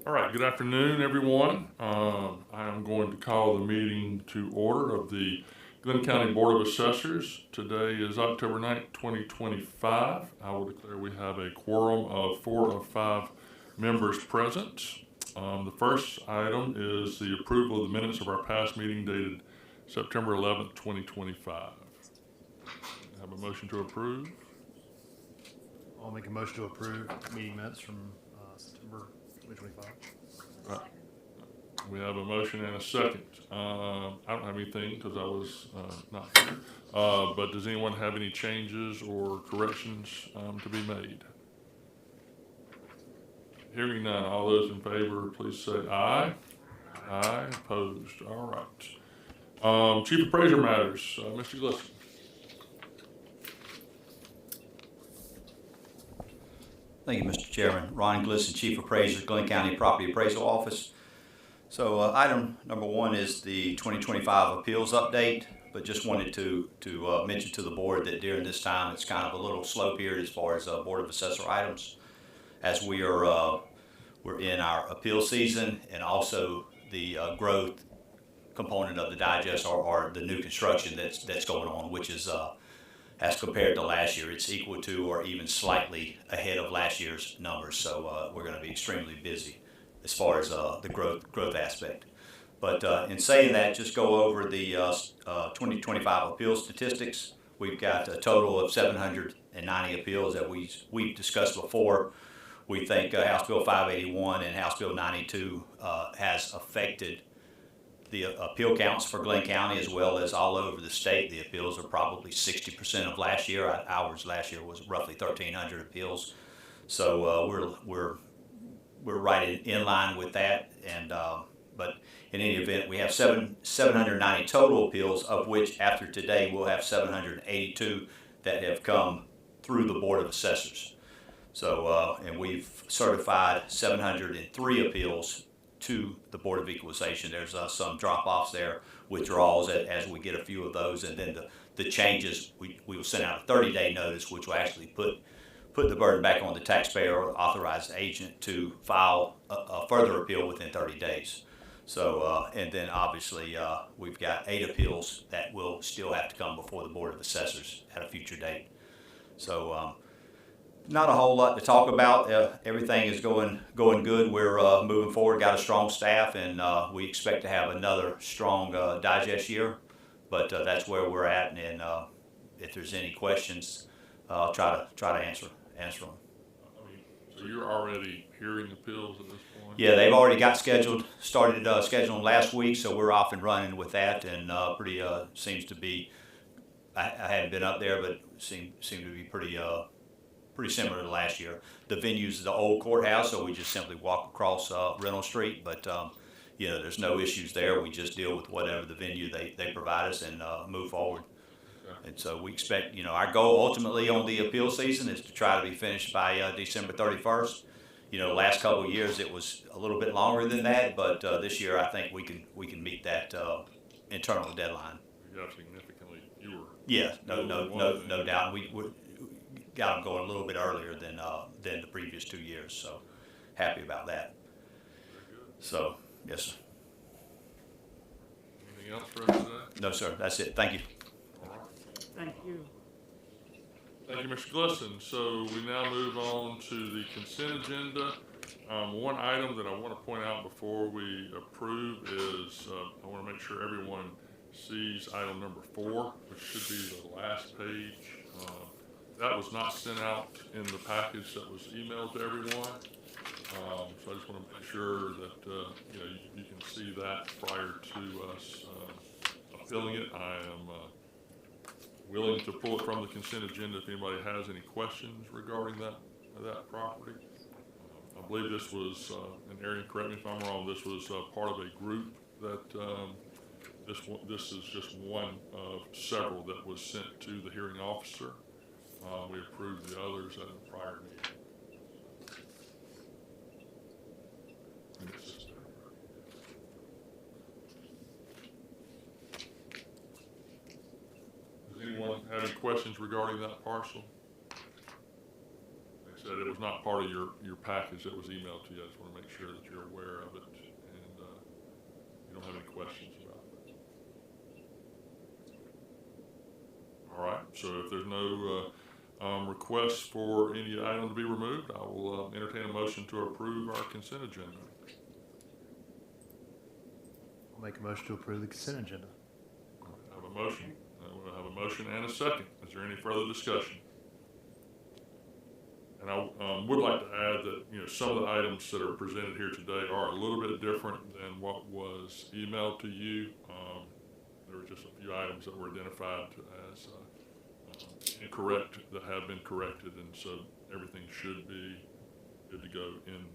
All right, good afternoon, everyone. I am going to call the meeting to order of the Glenn County Board of Assessors. Today is October 9th, 2025. I will declare we have a quorum of 4 of 5 members present. The first item is the approval of the minutes of our past meeting dated September 11th, 2025. Have a motion to approve? I'll make a motion to approve meeting minutes from September 2025. Right. We have a motion and a second. I don't have anything because I was not here. But does anyone have any changes or corrections to be made? Hearing none, all those in favor, please say aye. Aye. Opposed. All right. Chief Appraiser matters, Mr. Glisson. Thank you, Mr. Chairman. Ron Glisson, Chief Appraiser, Glenn County Property Appraisal Office. So item number one is the 2025 appeals update, but just wanted to mention to the board that during this time it's kind of a little slow period as far as Board of Assessor items, as we're in our appeal season, and also the growth component of the digest or the new construction that's going on, which is as compared to last year, it's equal to or even slightly ahead of last year's numbers. So we're going to be extremely busy as far as the growth aspect. But in saying that, just go over the 2025 appeal statistics. We've got a total of 790 appeals that we've discussed before. We think House Bill 581 and House Bill 92 has affected the appeal counts for Glenn County as well as all over the state. The appeals are probably 60% of last year. Ours last year was roughly 1,300 appeals. So we're right in line with that. And but in any event, we have 790 total appeals, of which after today we'll have 782 that have come through the Board of Assessors. So and we've certified 703 appeals to the Board of Equalization. There's some drop-offs there, withdrawals as we get a few of those, and then the changes, we will send out a 30-day notice, which will actually put the burden back on the taxpayer or authorized agent to file a further appeal within 30 days. So, and then obviously we've got 8 appeals that will still have to come before the Board of Assessors at a future date. So, not a whole lot to talk about. Everything is going good. We're moving forward. Got a strong staff, and we expect to have another strong digest year. But that's where we're at. And if there's any questions, I'll try to answer them. So you're already hearing appeals at this point? Yeah, they've already got started scheduling last week, so we're off and running with that. And pretty seems to be. I hadn't been up there, but seem to be pretty similar to last year. The venue's the old courthouse, so we just simply walk across Reynolds Street, but there's no issues there. We just deal with whatever the venue they provide us and move forward. Okay. And so we expect, our goal ultimately on the appeal season is to try to be finished by December 31st. Last couple of years it was a little bit longer than that, but this year I think we can meet that internal deadline. You got significantly fewer. Yeah, no doubt. We got them going a little bit earlier than the previous 2 years, so happy about that. Very good. So, yes, sir. Anything else for us today? No, sir. That's it. Thank you. All right. Thank you. Thank you, Mr. Glisson. So we now move on to the consent agenda. One item that I want to point out before we approve is I want to make sure everyone sees item number 4, which should be the last page. That was not sent out in the package that was emailed to everyone. So I just want to make sure that you can see that prior to us appealing it. I am willing to pull it from the consent agenda if anybody has any questions regarding that property. I believe this was, and Aaron, correct me if I'm wrong, this was part of a group that this is just one of several that was sent to the hearing officer. We approved the others at a prior meeting. Does anyone have any questions regarding that parcel? Like I said, it was was not part of your package that was emailed to you. I just want to make sure that you're aware of it and you don't have any questions about it. All right, so if there's no requests for any item to be removed, I will entertain a motion to approve our consent agenda. I'll make a motion to approve the consent agenda. I have a motion. We'll have a motion and a second. Is there any further discussion? And I would like to add that, you know, some of the items that are presented here today are a little bit different than what was emailed to you. There were just a few items that were identified as incorrect that have been corrected, and so everything should be good to go in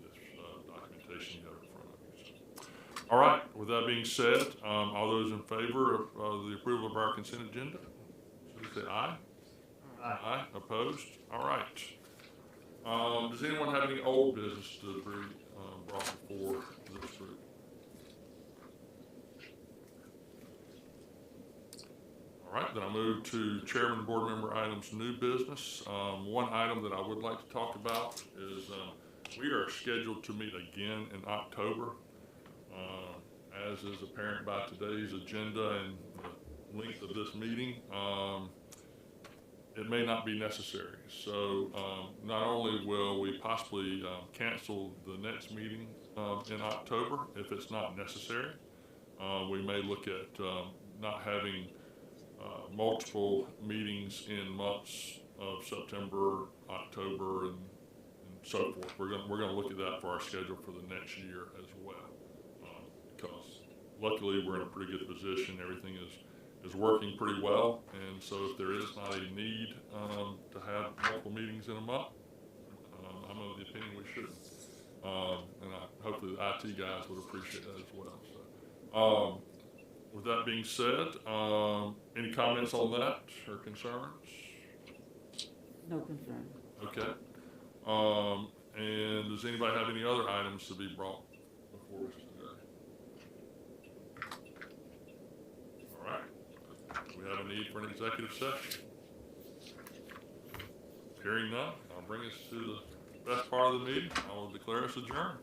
this documentation you have in front of you. So, all right, with that being said, all those in favor of the approval of our consent agenda, should say aye. Aye. Aye. Opposed? All right. Does anyone have any old business to be brought before this group? All right, then I move to Chairman Board Member items, new business. One item that I would like to talk about is we are scheduled to meet again in October. As is apparent by today's agenda and the length of this meeting, it may not be necessary. So not only will we possibly cancel the next meeting in October if it's not necessary, we may look at not having multiple meetings in months of September, October, and so forth. We're gonna look at that for our schedule for the next year as well, because luckily we're in a pretty good position. Everything is working pretty well, and so if there is not a need to have multiple meetings in a month, I'm of the opinion we shouldn't. And hopefully the IT guys would appreciate that as well. So, with that being said, any comments on that or concerns? No concern. Okay. And does anybody have any other items to be brought before us today? All right. We have a need for an executive session. Hearing none, I'll bring us to the best part of the meeting. I will declare us adjourned.